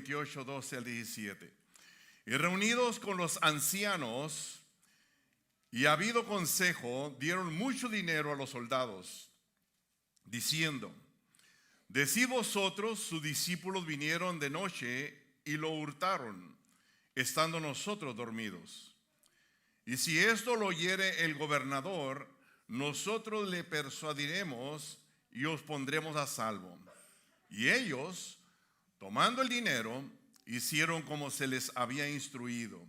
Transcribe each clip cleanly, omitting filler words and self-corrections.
28, 12 al 17. Y reunidos con los ancianos y habido consejo, dieron mucho dinero a los soldados, diciendo: decid vosotros, sus discípulos vinieron de noche y lo hurtaron, estando nosotros dormidos. Y si esto lo oyere el gobernador, nosotros le persuadiremos y os pondremos a salvo. Y ellos, tomando el dinero, hicieron como se les había instruido.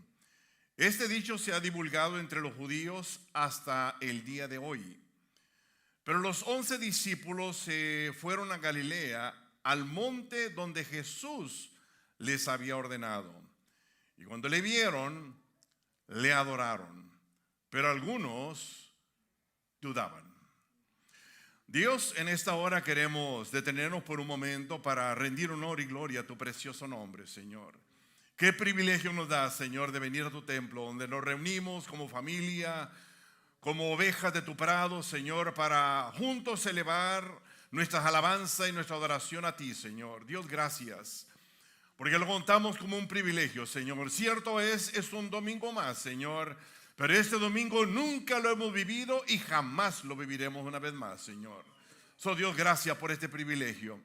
Este dicho se ha divulgado entre los judíos hasta el día de hoy. Pero los 11 discípulos se fueron a Galilea, al monte donde Jesús les había ordenado. Y cuando le vieron, le adoraron, pero algunos dudaban. Dios, en esta hora queremos detenernos por un momento para rendir honor y gloria a tu precioso nombre, Señor. Qué privilegio nos da, Señor, de venir a tu templo, donde nos reunimos como familia, como ovejas de tu prado, Señor, para juntos elevar nuestras alabanzas y nuestra adoración a ti, Señor. Dios, gracias, porque lo contamos como un privilegio, Señor. Cierto es un domingo más, Señor, pero este domingo nunca lo hemos vivido y jamás lo viviremos una vez más, Señor. Dios, gracias por este privilegio.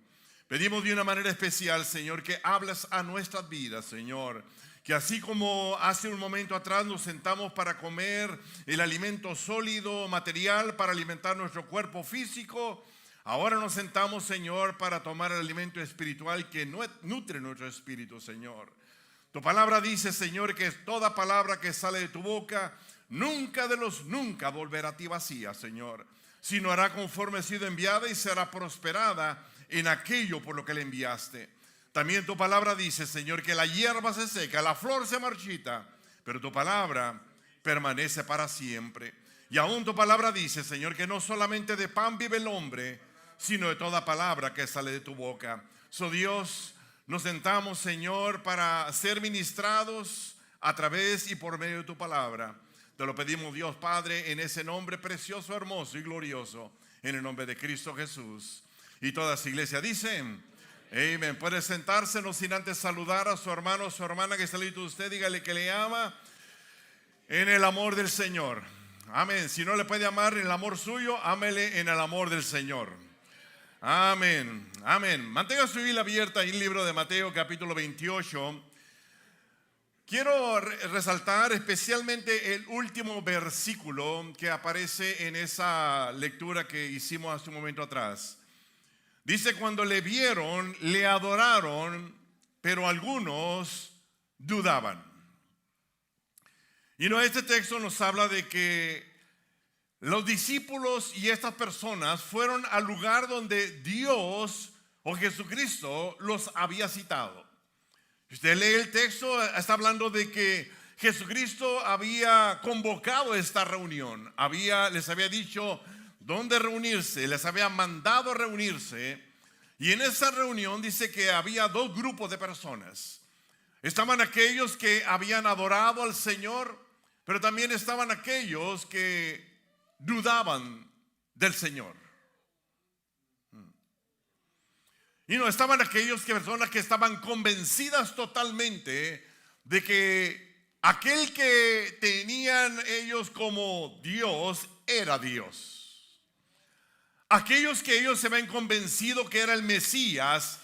Pedimos de una manera especial, Señor, que hablas a nuestras vidas, Señor. Que así como hace un momento atrás nos sentamos para comer el alimento sólido, material, para alimentar nuestro cuerpo físico, ahora nos sentamos, Señor, para tomar el alimento espiritual que nutre nuestro espíritu, Señor. Tu palabra dice, Señor, que toda palabra que sale de tu boca nunca volverá a ti vacía, Señor, sino hará conforme ha sido enviada y será prosperada en aquello por lo que le enviaste. También tu palabra dice, Señor, que la hierba se seca, la flor se marchita, pero tu palabra permanece para siempre. Y aún tu palabra dice, Señor, que no solamente de pan vive el hombre, sino de toda palabra que sale de tu boca. Dios, nos sentamos, Señor, para ser ministrados a través y por medio de tu palabra. Te lo pedimos, Dios Padre, en ese nombre precioso, hermoso y glorioso, en el nombre de Cristo Jesús. Y toda esa iglesia dicen: amén. Puede sentarse, no sin antes saludar a su hermano o su hermana que está al lado de usted. Dígale que le ama en el amor del Señor. Amén. Si no le puede amar en el amor suyo, ámele en el amor del Señor. Amén. Amén. Mantenga su Biblia abierta en el libro de Mateo, capítulo 28. Quiero resaltar especialmente el último versículo que aparece en esa lectura que hicimos hace un momento atrás. Dice: cuando le vieron, le adoraron, pero algunos dudaban. Y este texto nos habla de que los discípulos y estas personas fueron al lugar donde Dios o Jesucristo los había citado. Si usted lee el texto, está hablando de que Jesucristo había convocado esta reunión. Les había dicho dónde reunirse, les había mandado reunirse. Y en esa reunión dice que había dos grupos de personas. Estaban aquellos que habían adorado al Señor, pero también estaban aquellos que dudaban del Señor. Y estaban aquellos personas que estaban convencidas totalmente de que aquel que tenían ellos como Dios era Dios. Aquellos que ellos se habían convencido que era el Mesías,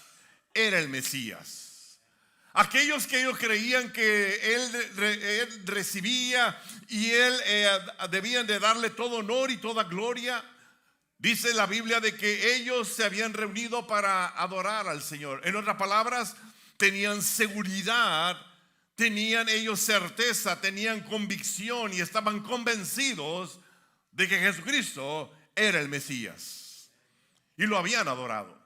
era el Mesías. Aquellos que ellos creían que él recibía y debían de darle todo honor y toda gloria. Dice la Biblia de que ellos se habían reunido para adorar al Señor. En otras palabras, tenían seguridad, tenían ellos certeza, tenían convicción y estaban convencidos de que Jesucristo era el Mesías. Y lo habían adorado.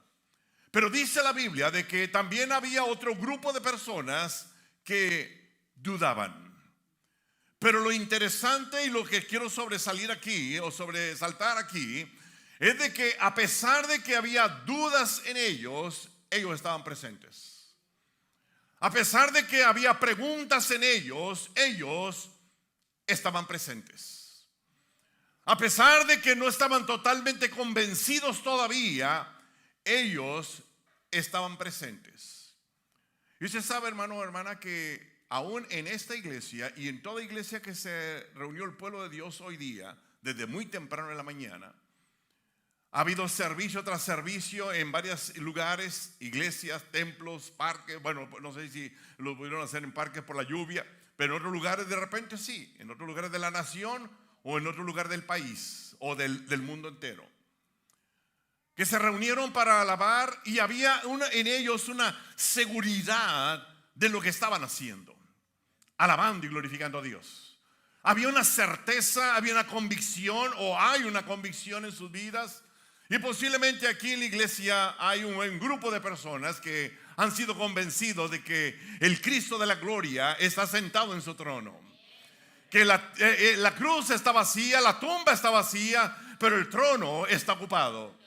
Pero dice la Biblia de que también había otro grupo de personas que dudaban. Pero lo interesante y lo que quiero sobresaltar aquí es de que a pesar de que había dudas en ellos estaban presentes. A pesar de que había preguntas en ellos estaban presentes. A pesar de que no estaban totalmente convencidos todavía, ellos estaban presentes. Y usted sabe, hermano o hermana, que aún en esta iglesia y en toda iglesia que se reunió el pueblo de Dios hoy día, desde muy temprano en la mañana, ha habido servicio tras servicio en varios lugares, iglesias, templos, parques. Bueno, no sé si lo pudieron hacer en parques por la lluvia, pero en otros lugares de repente sí, en otros lugares de la nación o en otro lugar del país o del mundo entero, que se reunieron para alabar, y había en ellos una seguridad de lo que estaban haciendo, alabando y glorificando a Dios. Había una certeza, había una convicción, o hay una convicción en sus vidas. Y posiblemente aquí en la iglesia hay un grupo de personas que han sido convencidos de que el Cristo de la gloria está sentado en su trono, que la cruz está vacía, la tumba está vacía, pero el trono está ocupado.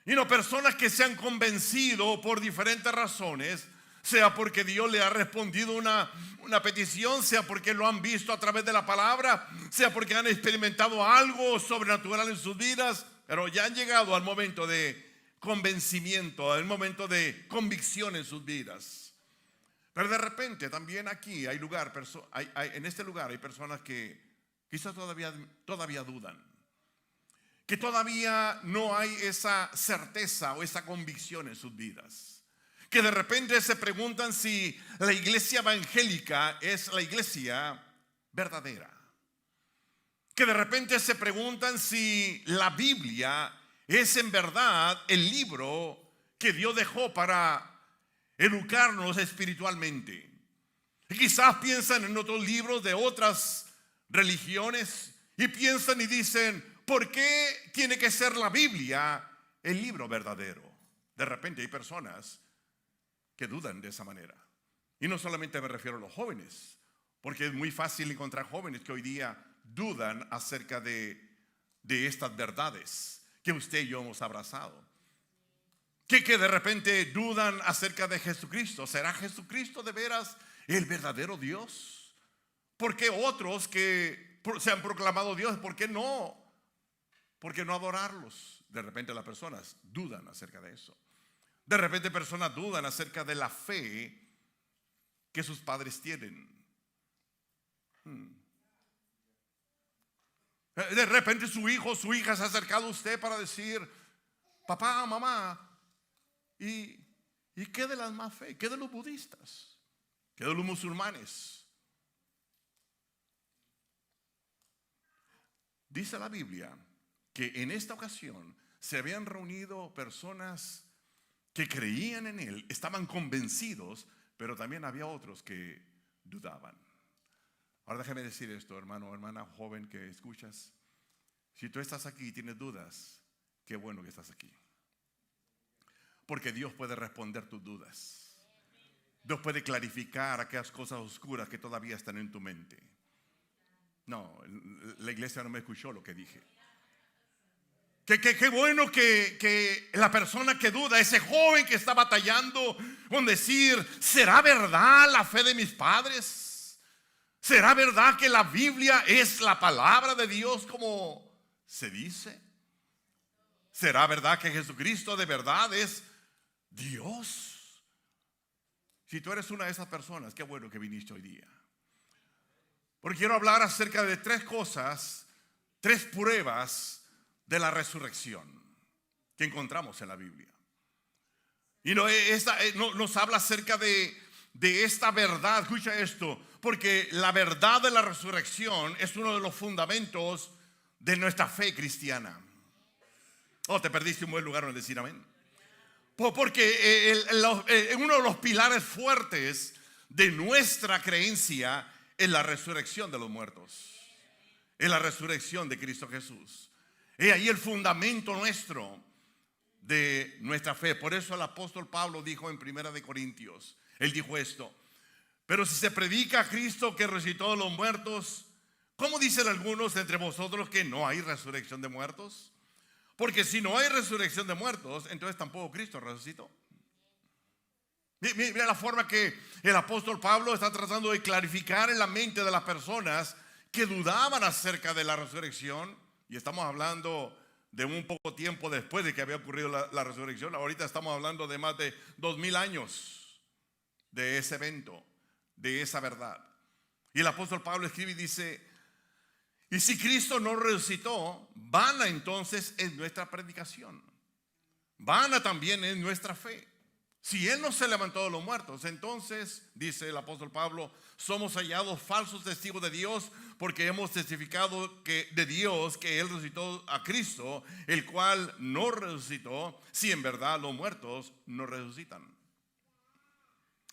Y no, personas que se han convencido por diferentes razones, sea porque Dios le ha respondido una petición, sea porque lo han visto a través de la palabra, sea porque han experimentado algo sobrenatural en sus vidas, pero ya han llegado al momento de convencimiento, al momento de convicción en sus vidas. Pero de repente también aquí hay lugar, en este lugar hay personas que quizás todavía dudan, que todavía no hay esa certeza o esa convicción en sus vidas, que de repente se preguntan si la iglesia evangélica es la iglesia verdadera, que de repente se preguntan si la Biblia es en verdad el libro que Dios dejó para educarnos espiritualmente. Y quizás piensan en otros libros de otras religiones y piensan y dicen: ¿por qué tiene que ser la Biblia el libro verdadero? De repente hay personas que dudan de esa manera. Y no solamente me refiero a los jóvenes, porque es muy fácil encontrar jóvenes que hoy día dudan acerca de estas verdades que usted y yo hemos abrazado. Que de repente dudan acerca de Jesucristo. ¿Será Jesucristo de veras el verdadero Dios? ¿Por qué otros que se han proclamado Dios, por qué no adorarlos? De repente las personas dudan acerca de eso. De repente personas dudan acerca de la fe que sus padres tienen. De repente su hijo o su hija se ha acercado a usted para decir: papá, mamá, ¿y qué de las más fe? ¿Qué de los budistas? ¿Qué de los musulmanes? Dice la Biblia que en esta ocasión se habían reunido personas que creían en él, estaban convencidos, pero también había otros que dudaban. Ahora déjame decir esto, hermano o hermana joven que escuchas: si tú estás aquí y tienes dudas, qué bueno que estás aquí, porque Dios puede responder tus dudas. Dios puede clarificar aquellas cosas oscuras que todavía están en tu mente. No, la iglesia no me escuchó lo que dije. Qué bueno que la persona que duda, ese joven que está batallando con decir: ¿será verdad la fe de mis padres? ¿Será verdad que la Biblia es la palabra de Dios como se dice? ¿Será verdad que Jesucristo de verdad es Dios? Si tú eres una de esas personas, qué bueno que viniste hoy día, porque quiero hablar acerca de tres cosas, tres pruebas de la resurrección que encontramos en la Biblia. Y nos habla acerca de esta verdad. Escucha esto, porque la verdad de la resurrección es uno de los fundamentos de nuestra fe cristiana. Oh, te perdiste un buen lugar donde decir amén. Porque uno de los pilares fuertes de nuestra creencia es la resurrección de los muertos, es la resurrección de Cristo Jesús. Es ahí el fundamento nuestro de nuestra fe. Por eso el apóstol Pablo dijo en 1 de Corintios, él dijo esto: pero si se predica a Cristo que resucitó de los muertos, ¿cómo dicen algunos entre vosotros que no hay resurrección de muertos? Porque si no hay resurrección de muertos, entonces tampoco Cristo resucitó. Mira la forma que el apóstol Pablo está tratando de clarificar en la mente de las personas que dudaban acerca de la resurrección. Y estamos hablando de un poco tiempo después de que había ocurrido la resurrección. Ahorita estamos hablando de más de 2000 años de ese evento, de esa verdad. Y el apóstol Pablo escribe y dice: y si Cristo no resucitó, vana entonces es nuestra predicación, vana también es nuestra fe. Si Él no se levantó de los muertos, entonces, dice el apóstol Pablo, somos hallados falsos testigos de Dios, porque hemos testificado de Dios que Él resucitó a Cristo, el cual no resucitó, si en verdad los muertos no resucitan.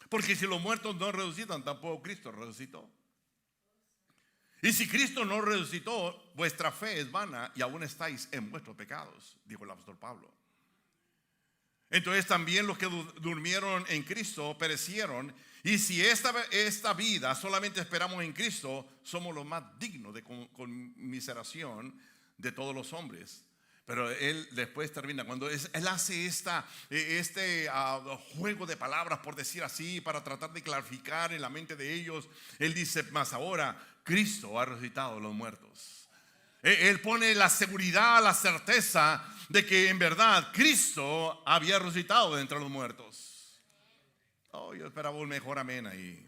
Porque si los muertos no resucitan, tampoco Cristo resucitó. Y si Cristo no resucitó, vuestra fe es vana y aún estáis en vuestros pecados, dijo el apóstol Pablo. Entonces también los que durmieron en Cristo perecieron. Y si esta vida solamente esperamos en Cristo, somos los más dignos de conmiseración de todos los hombres. Pero Él después termina, cuando Él hace este juego de palabras, por decir así, para tratar de clarificar en la mente de ellos, Él dice: mas ahora Cristo ha resucitado de los muertos. Él pone la seguridad, la certeza de que en verdad Cristo había resucitado de entre los muertos. Oh, yo esperaba un mejor amén ahí.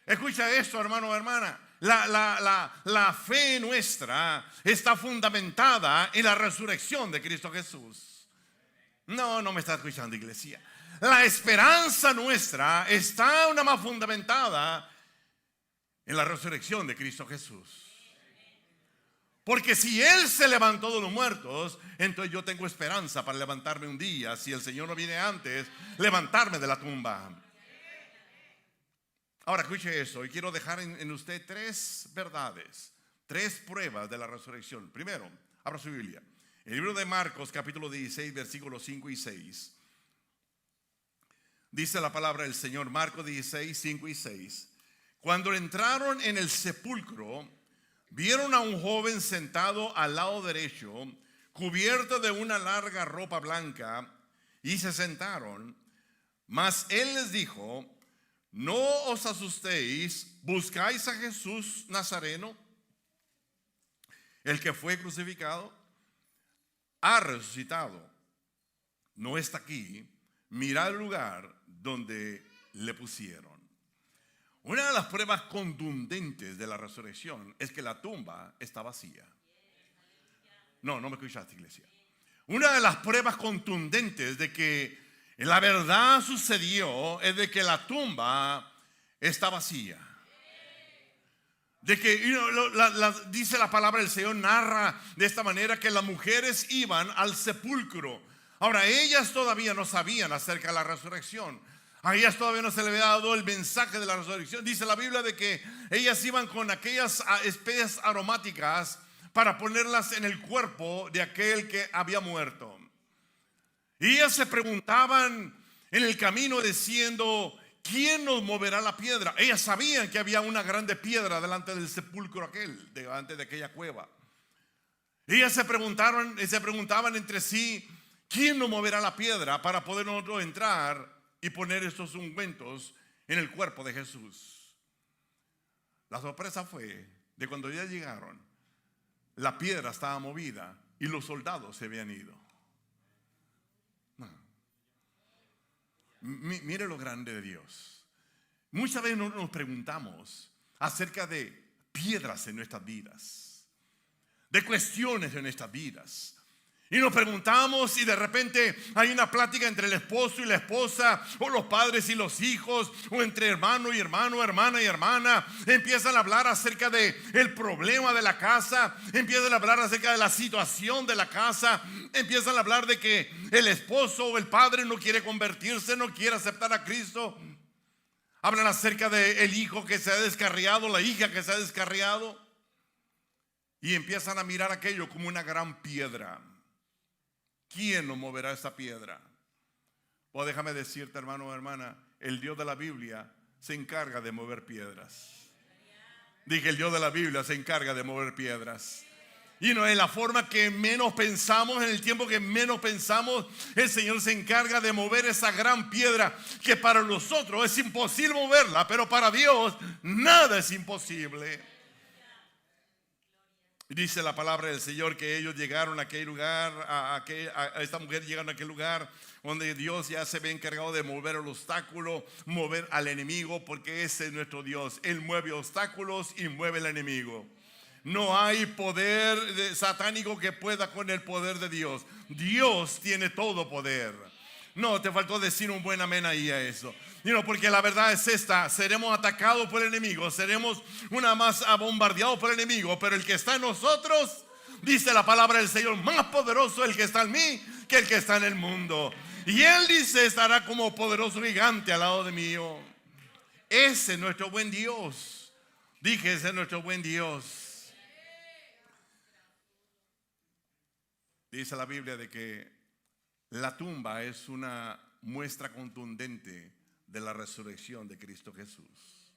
Escucha esto, hermano o hermana. La fe nuestra está fundamentada en la resurrección de Cristo Jesús. No me está escuchando, iglesia. La esperanza nuestra está una más fundamentada en la resurrección de Cristo Jesús. Porque si Él se levantó de los muertos, entonces yo tengo esperanza para levantarme un día, si el Señor no viene antes, levantarme de la tumba. Ahora escuche eso, y quiero dejar en usted tres verdades, tres pruebas de la resurrección. Primero, abra su Biblia. El libro de Marcos, capítulo 16, versículos 5 y 6. Dice la palabra del Señor, Marcos 16, 5 y 6. Cuando entraron en el sepulcro, vieron a un joven sentado al lado derecho, cubierto de una larga ropa blanca, y se sentaron. Mas Él les dijo: no os asustéis, buscáis a Jesús Nazareno, el que fue crucificado. Ha resucitado, no está aquí. Mirad el lugar donde le pusieron. Una de las pruebas contundentes de la resurrección es que la tumba está vacía. No me escuchaste, iglesia. Una de las pruebas contundentes de que la verdad sucedió es de que la tumba está vacía. De que dice la palabra del Señor, narra de esta manera que las mujeres iban al sepulcro. Ahora, ellas todavía no sabían acerca de la resurrección. A ellas todavía no se le había dado el mensaje de la resurrección. Dice la Biblia de que ellas iban con aquellas especias aromáticas para ponerlas en el cuerpo de aquel que había muerto. Y ellas se preguntaban en el camino diciendo: ¿quién nos moverá la piedra? Ellas sabían que había una grande piedra delante del sepulcro aquel, delante de aquella cueva. Ellas se preguntaban entre sí: ¿quién nos moverá la piedra para poder nosotros entrar y poner estos ungüentos en el cuerpo de Jesús? La sorpresa fue de cuando ya llegaron, la piedra estaba movida y los soldados se habían ido. Mire lo grande de Dios. Muchas veces nos preguntamos acerca de piedras en nuestras vidas, de cuestiones en nuestras vidas. Y nos preguntamos, y de repente hay una plática entre el esposo y la esposa, o los padres y los hijos, o entre hermano y hermano, hermana y hermana. Empiezan a hablar acerca del problema de la casa, empiezan a hablar acerca de la situación de la casa, empiezan a hablar de que el esposo o el padre no quiere convertirse, no quiere aceptar a Cristo. Hablan acerca del hijo que se ha descarriado, la hija que se ha descarriado, y empiezan a mirar aquello como una gran piedra. ¿Quién nos moverá esta piedra? Pues déjame decirte, hermano o hermana, el Dios de la Biblia se encarga de mover piedras. Dije, el Dios de la Biblia se encarga de mover piedras. Y no en la forma que menos pensamos, en el tiempo que menos pensamos, el Señor se encarga de mover esa gran piedra que para nosotros es imposible moverla, pero para Dios nada es imposible. Dice la palabra del Señor que ellos llegaron a aquel lugar, a esta mujer llegaron a aquel lugar donde Dios ya se ve encargado de mover el obstáculo, mover al enemigo, porque ese es nuestro Dios. Él mueve obstáculos y mueve el enemigo. No hay poder satánico que pueda con el poder de Dios. Dios tiene todo poder. No, te faltó decir un buen amén ahí a eso. Porque la verdad es esta: seremos atacados por el enemigo, seremos una masa bombardeados por el enemigo, pero el que está en nosotros, dice la palabra del Señor, más poderoso el que está en mí que el que está en el mundo. Y Él dice, estará como poderoso gigante al lado de mí. Ese es nuestro buen Dios. Dije, ese es nuestro buen Dios. Dice la Biblia de que la tumba es una muestra contundente de la resurrección de Cristo Jesús.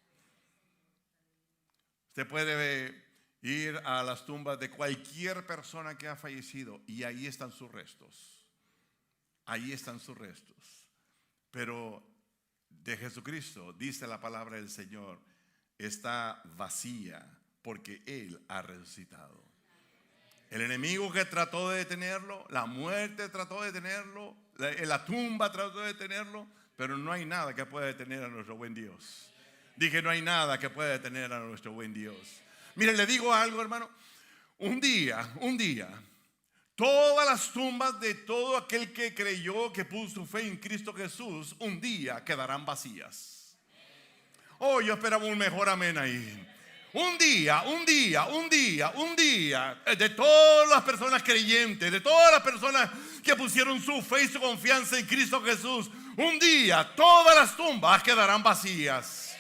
Usted puede ir a las tumbas de cualquier persona que ha fallecido y ahí están sus restos. Ahí están sus restos. Pero de Jesucristo, dice la palabra del Señor, está vacía porque Él ha resucitado. El enemigo que trató de detenerlo, la muerte trató de detenerlo, la tumba trató de detenerlo, pero no hay nada que pueda detener a nuestro buen Dios. Dije, no hay nada que pueda detener a nuestro buen Dios. Mire, le digo algo, hermano. Un día, todas las tumbas de todo aquel que creyó, que puso su fe en Cristo Jesús, un día quedarán vacías. Oh, yo esperaba un mejor amén ahí. Un día, de todas las personas creyentes, de todas las personas que pusieron su fe y su confianza en Cristo Jesús, un día todas las tumbas quedarán vacías.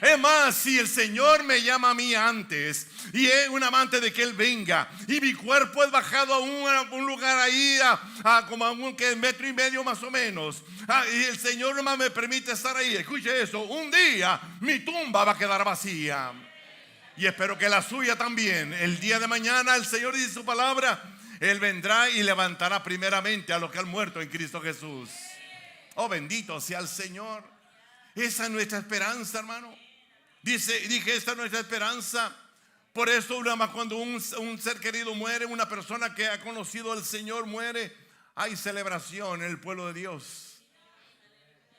Es más, si el Señor me llama a mí antes y es un amante de que Él venga y mi cuerpo es bajado a un lugar ahí como a un metro y medio más o menos, y el Señor nomás me permite estar ahí, escuche eso, un día mi tumba va a quedar vacía. Y espero que la suya también. El día de mañana el Señor dice su palabra, Él vendrá y levantará primeramente a los que han muerto en Cristo Jesús. Oh, bendito sea el Señor. Esa es nuestra esperanza, hermano. Dije, esta es nuestra esperanza. Por eso, cuando un ser querido muere, una persona que ha conocido al Señor muere, hay celebración en el pueblo de Dios.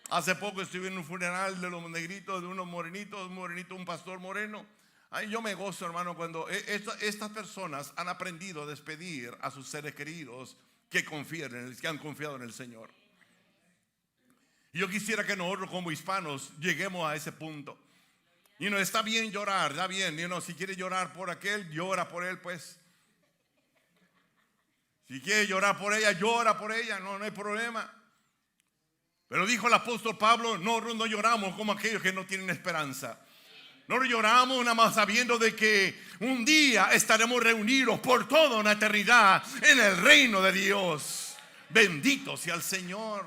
Hace poco estuve en un funeral de los negritos, de unos morenitos, un pastor moreno. Ay, yo me gozo, hermano, cuando estas personas han aprendido a despedir a sus seres queridos que han confiado en el Señor. Y yo quisiera que nosotros como hispanos lleguemos a ese punto. Y no está bien llorar, está bien. Si quiere llorar por aquel, llora por él, pues. Si quiere llorar por ella, llora por ella, no hay problema. Pero dijo el apóstol Pablo, no lloramos como aquellos que no tienen esperanza. No lloramos nada más sabiendo de que un día estaremos reunidos por toda una eternidad en el reino de Dios. Bendito sea el Señor.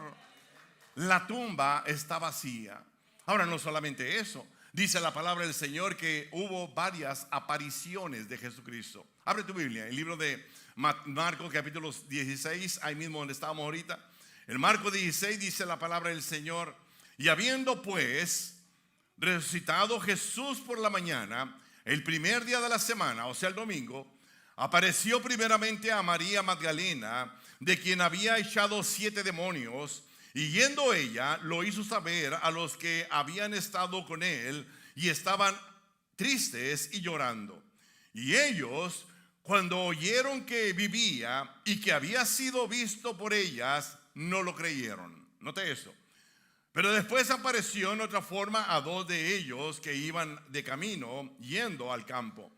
La tumba está vacía. Ahora, no solamente eso. Dice la palabra del Señor que hubo varias apariciones de Jesucristo. Abre tu Biblia, el libro de Marcos capítulo 16, ahí mismo donde estábamos ahorita. En Marcos 16 dice la palabra del Señor: y habiendo pues resucitado Jesús por la mañana, el primer día de la semana, o sea el domingo, apareció primeramente a María Magdalena, de quien había echado 7 demonios, y yendo ella lo hizo saber a los que habían estado con él y estaban tristes y llorando. Y ellos, cuando oyeron que vivía y que había sido visto por ellas, no lo creyeron. Note eso. Pero después apareció en otra forma a 2 de ellos que iban de camino yendo al campo.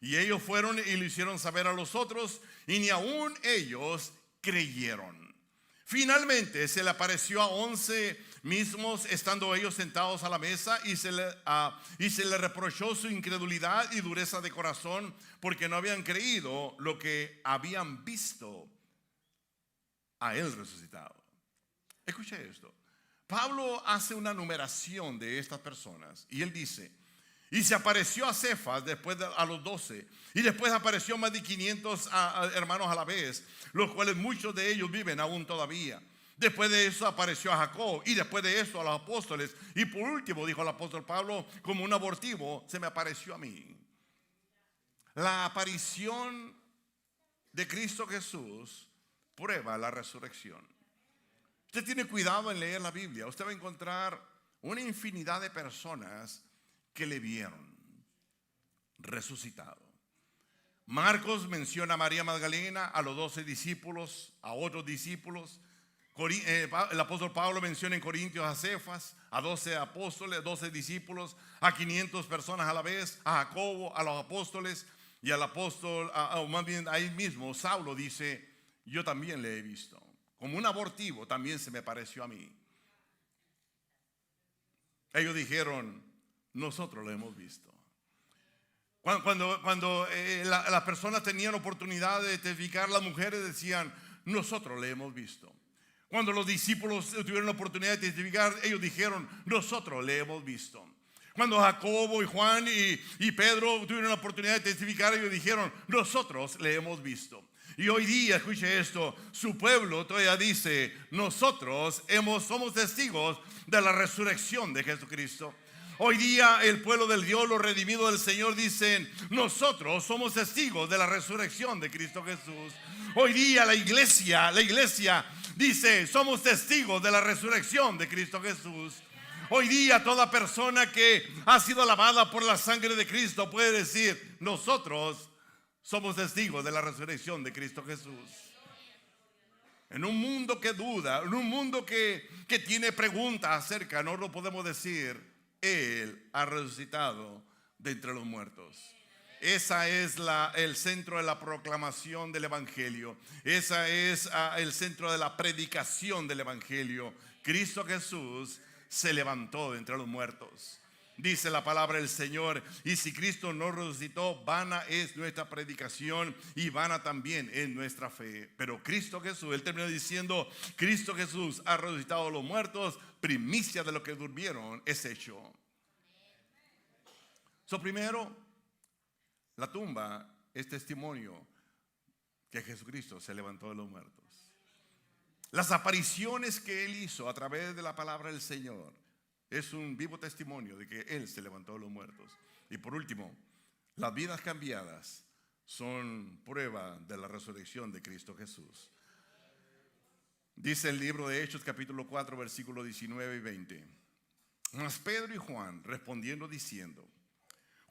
Y ellos fueron y lo hicieron saber a los otros, y ni aún ellos creyeron. Finalmente se le apareció a 11 mismos, estando ellos sentados a la mesa, y se le reprochó su incredulidad y dureza de corazón, porque no habían creído lo que habían visto a él resucitado. Escuche esto. Pablo hace una numeración de estas personas y él dice: y se apareció a Cefas, después a los 12, y después apareció más de 500 hermanos a la vez, los cuales muchos de ellos viven aún todavía. Después de eso apareció a Jacob, y después de eso a los apóstoles, y por último, dijo el apóstol Pablo, como un abortivo, se me apareció a mí. La aparición de Cristo Jesús prueba la resurrección. Usted tiene cuidado en leer la Biblia. Usted va a encontrar una infinidad de personas que le vieron resucitado. Marcos menciona a María Magdalena, a los 12 discípulos, a otros discípulos. El apóstol Pablo menciona en Corintios a Cefas, a 12 apóstoles, 12 discípulos, a 500 personas a la vez, a Jacobo, a los apóstoles y al apóstol, más bien ahí mismo, Saulo dice: yo también le he visto. Como un abortivo también se me pareció a mí. Ellos dijeron: nosotros lo hemos visto. Cuando las personas tenían oportunidad de testificar, las mujeres decían: nosotros le hemos visto. Cuando los discípulos tuvieron la oportunidad de testificar, ellos dijeron: nosotros le hemos visto. Cuando Jacobo y Juan y Pedro tuvieron la oportunidad de testificar, ellos dijeron: nosotros le hemos visto. Y hoy día, escuche esto, su pueblo todavía dice: nosotros somos testigos de la resurrección de Jesucristo. Hoy día el pueblo del Dios, los redimidos del Señor, dicen: nosotros somos testigos de la resurrección de Cristo Jesús. Hoy día la iglesia dice: somos testigos de la resurrección de Cristo Jesús. Hoy día toda persona que ha sido lavada por la sangre de Cristo puede decir: nosotros somos testigos de la resurrección de Cristo Jesús. En un mundo que duda, en un mundo que tiene preguntas acerca, no lo podemos decir: Él ha resucitado de entre los muertos. Esa es el centro de la proclamación del Evangelio. Esa es el centro de la predicación del Evangelio. Cristo Jesús se levantó de entre los muertos. Dice la palabra del Señor: y si Cristo no resucitó, vana es nuestra predicación y vana también es nuestra fe. Pero Cristo Jesús, él terminó diciendo: Cristo Jesús ha resucitado a los muertos, primicia de los que durmieron es hecho. Primero, la tumba es testimonio que Jesucristo se levantó de los muertos. Las apariciones que él hizo a través de la palabra del Señor es un vivo testimonio de que Él se levantó de los muertos. Y por último, las vidas cambiadas son prueba de la resurrección de Cristo Jesús. Dice el libro de Hechos capítulo 4 versículos 19 y 20: mas Pedro y Juan respondiendo diciendo: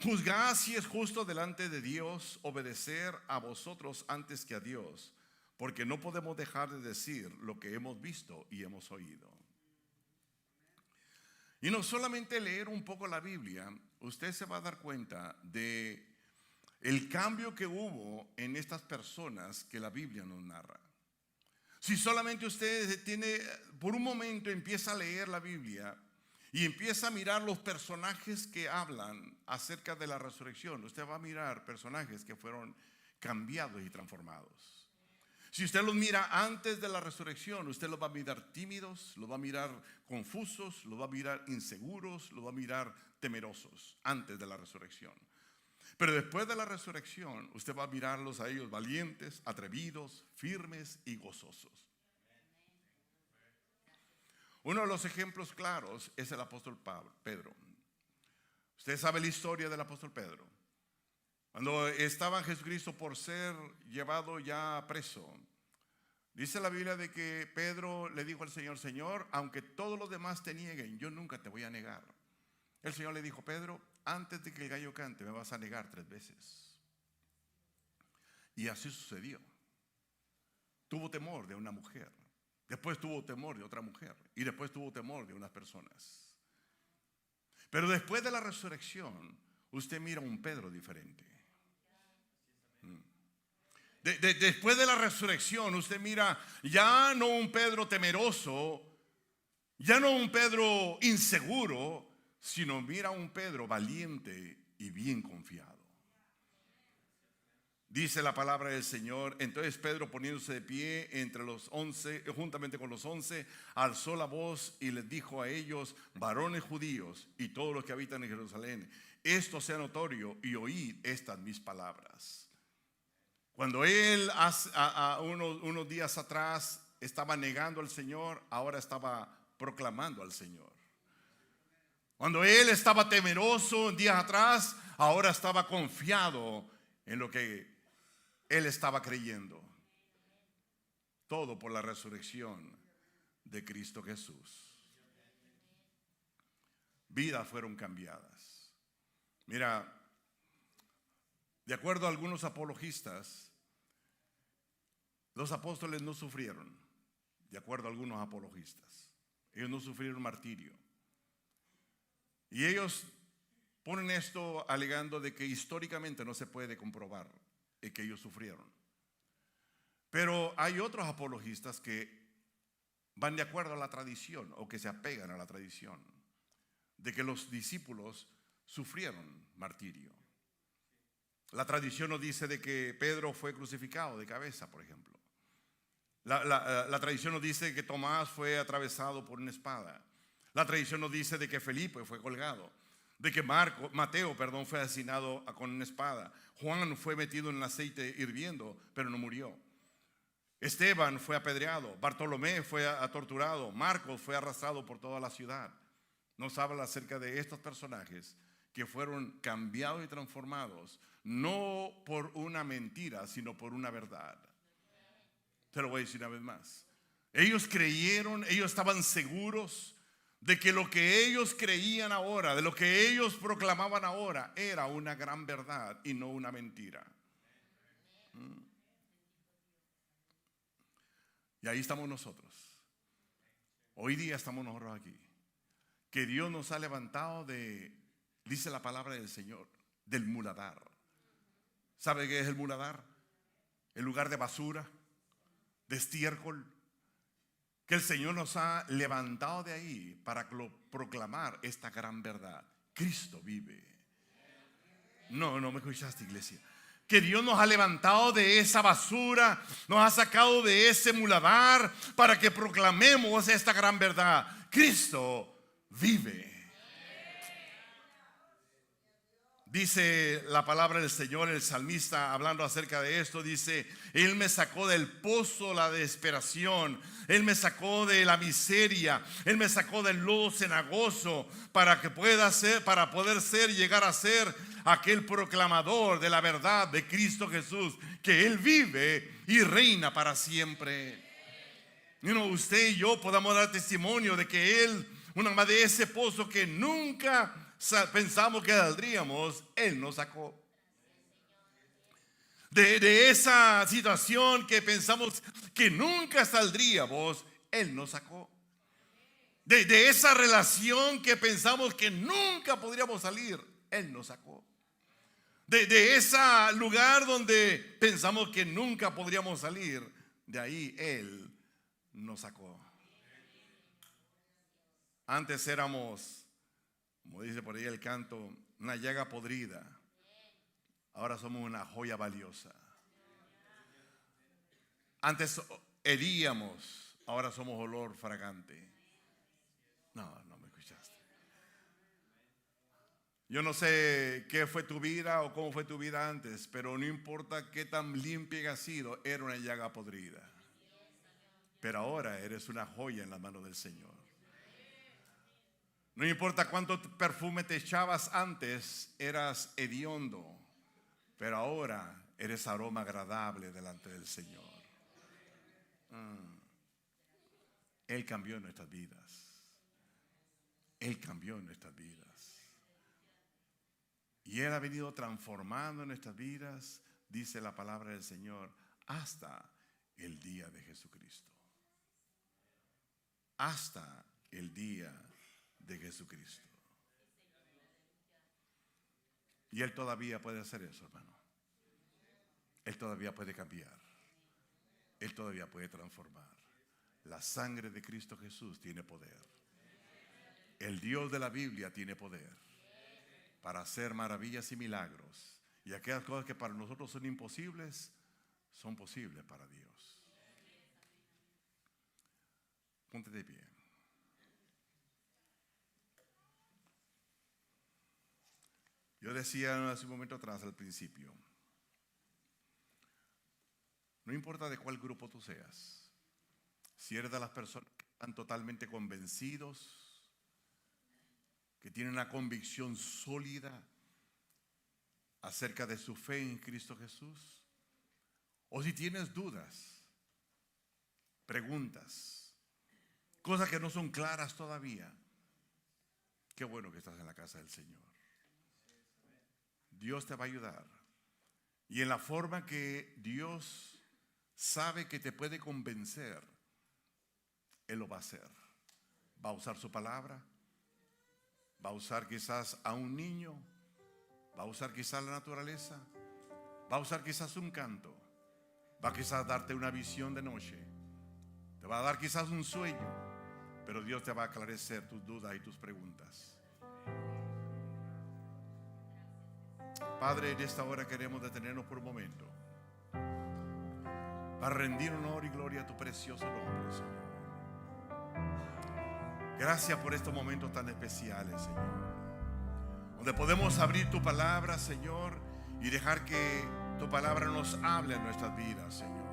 juzgad si es justo delante de Dios obedecer a vosotros antes que a Dios, porque no podemos dejar de decir lo que hemos visto y hemos oído. Y no solamente leer un poco la Biblia, usted se va a dar cuenta de el cambio que hubo en estas personas que la Biblia nos narra. Si solamente usted por un momento empieza a leer la Biblia y empieza a mirar los personajes que hablan acerca de la resurrección, usted va a mirar personajes que fueron cambiados y transformados. Si usted los mira antes de la resurrección, usted los va a mirar tímidos, los va a mirar confusos, los va a mirar inseguros, los va a mirar temerosos antes de la resurrección. Pero después de la resurrección, usted va a mirarlos a ellos valientes, atrevidos, firmes y gozosos. Uno de los ejemplos claros es el apóstol Pedro. Usted sabe la historia del apóstol Pedro. Cuando estaba Jesucristo por ser llevado ya preso, dice la Biblia de que Pedro le dijo al Señor: Señor, aunque todos los demás te nieguen, yo nunca te voy a negar. El Señor le dijo: Pedro, antes de que el gallo cante me vas a negar 3 veces. Y así sucedió. Tuvo temor de una mujer, después tuvo temor de otra mujer y después tuvo temor de unas personas. Pero después de la resurrección, usted mira un Pedro diferente. Después de la resurrección, usted mira ya no un Pedro temeroso, ya no un Pedro inseguro, sino mira un Pedro valiente y bien confiado. Dice la palabra del Señor: entonces Pedro, poniéndose de pie entre los 11, juntamente con los 11, alzó la voz y les dijo a ellos: varones judíos y todos los que habitan en Jerusalén, esto sea notorio y oíd estas mis palabras. Cuando él unos días atrás estaba negando al Señor, ahora estaba proclamando al Señor. Cuando él estaba temeroso días atrás, ahora estaba confiado en lo que él estaba creyendo. Todo por la resurrección de Cristo Jesús. Vidas fueron cambiadas. Mira, de acuerdo a algunos apologistas, los apóstoles no sufrieron. De acuerdo a algunos apologistas, ellos no sufrieron martirio. Y ellos ponen esto alegando de que históricamente no se puede comprobar que ellos sufrieron. Pero hay otros apologistas que van de acuerdo a la tradición, o que se apegan a la tradición, de que los discípulos sufrieron martirio. La tradición nos dice de que Pedro fue crucificado de cabeza, por ejemplo. La tradición nos dice que Tomás fue atravesado por una espada. La tradición nos dice de que Felipe fue colgado, de que Mateo fue asesinado con una espada. Juan fue metido en el aceite hirviendo, pero no murió. Esteban fue apedreado. Bartolomé fue torturado. Marcos fue arrastrado por toda la ciudad. Nos habla acerca de estos personajes que fueron cambiados y transformados, no por una mentira, sino por una verdad. Te lo voy a decir una vez más. Ellos creyeron, ellos estaban seguros de que lo que ellos creían ahora, de lo que ellos proclamaban ahora, era una gran verdad y no una mentira. Y ahí estamos nosotros. Hoy día estamos nosotros aquí. Que Dios nos ha levantado dice la palabra del Señor, del muladar. ¿Sabe qué es el muladar? El lugar de basura, de estiércol. Que el Señor nos ha levantado de ahí para proclamar esta gran verdad. Cristo vive. No me escuchaste, iglesia. Que Dios nos ha levantado de esa basura, nos ha sacado de ese muladar para que proclamemos esta gran verdad. Cristo vive. Dice la palabra del Señor, el salmista hablando acerca de esto, dice: Él me sacó del pozo la desesperación, Él me sacó de la miseria, Él me sacó del lodo cenagoso para poder llegar a ser aquel proclamador de la verdad de Cristo Jesús, que Él vive y reina para siempre. Usted y yo podamos dar testimonio de que Él, una más de ese pozo que nunca pensamos que saldríamos, Él nos sacó. De esa situación que pensamos que nunca saldríamos, Él nos sacó. De esa relación que pensamos que nunca podríamos salir, Él nos sacó. De ese lugar donde pensamos que nunca podríamos salir, de ahí Él nos sacó. Antes éramos, como dice por ahí el canto, una llaga podrida. Ahora somos una joya valiosa. Antes heríamos, ahora somos olor fragante. No me escuchaste. Yo no sé qué fue tu vida o cómo fue tu vida antes, pero no importa qué tan limpia haya sido, era una llaga podrida. Pero ahora eres una joya en la mano del Señor. No importa cuánto perfume te echabas antes, eras hediondo, pero ahora eres aroma agradable delante del Señor. Él cambió nuestras vidas. Él cambió nuestras vidas. Y Él ha venido transformando nuestras vidas, dice la palabra del Señor, hasta el día de Jesucristo. Hasta el día de Jesucristo. Y Él todavía puede hacer eso, hermano. Él todavía puede cambiar. Él todavía puede transformar. La sangre de Cristo Jesús tiene poder. El Dios de la Biblia tiene poder para hacer maravillas y milagros. Y aquellas cosas que para nosotros son imposibles, son posibles para Dios. Ponte de pie. Yo decía hace un momento atrás, al principio, no importa de cuál grupo tú seas, si eres de las personas que están totalmente convencidos, que tienen una convicción sólida acerca de su fe en Cristo Jesús, o si tienes dudas, preguntas, cosas que no son claras todavía, qué bueno que estás en la casa del Señor. Dios te va a ayudar. Y en la forma que Dios sabe que te puede convencer, Él lo va a hacer. Va a usar su palabra, va a usar quizás a un niño, va a usar quizás la naturaleza, va a usar quizás un canto, va a quizás darte una visión de noche, te va a dar quizás un sueño, pero Dios te va a aclarecer tus dudas y tus preguntas. Padre, en esta hora queremos detenernos por un momento para rendir honor y gloria a tu precioso nombre, Señor. Gracias por estos momentos tan especiales, Señor, donde podemos abrir tu palabra, Señor, y dejar que tu palabra nos hable en nuestras vidas, Señor.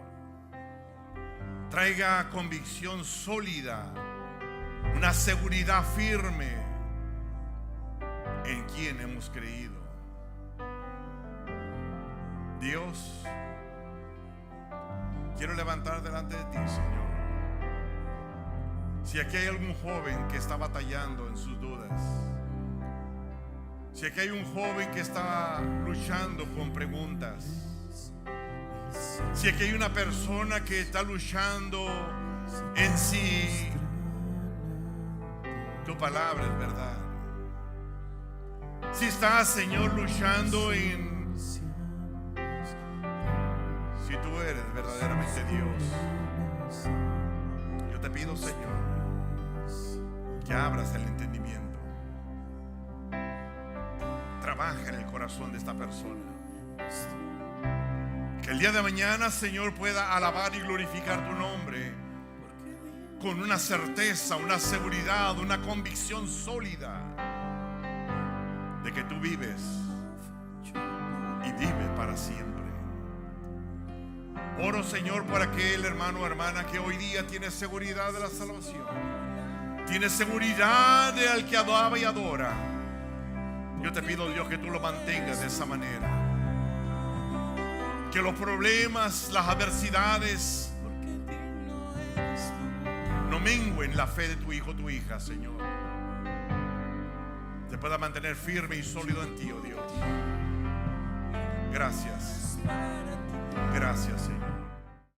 Traiga convicción sólida, una seguridad firme en quien hemos creído. Dios, quiero levantar delante de ti, Señor. Si aquí hay algún joven que está batallando en sus dudas, si aquí hay un joven que está luchando con preguntas, si aquí hay una persona que está luchando en si tu palabra es verdad, si estás, Señor, luchando en si tú eres verdaderamente Dios, yo te pido, Señor, que abras el entendimiento. Trabaja en el corazón de esta persona. Que el día de mañana, Señor, pueda alabar y glorificar tu nombre con una certeza, una seguridad, una convicción sólida de que tú vives y vives para siempre. Oro, Señor, por aquel hermano o hermana que hoy día tiene seguridad de la salvación, tiene seguridad de al que adora y adora. Yo te pido, Dios, que tú lo mantengas de esa manera, que los problemas, las adversidades no mengüen la fe de tu hijo o tu hija, Señor. Te pueda mantener firme y sólido en ti, oh Dios. Gracias. Gracias, Señor.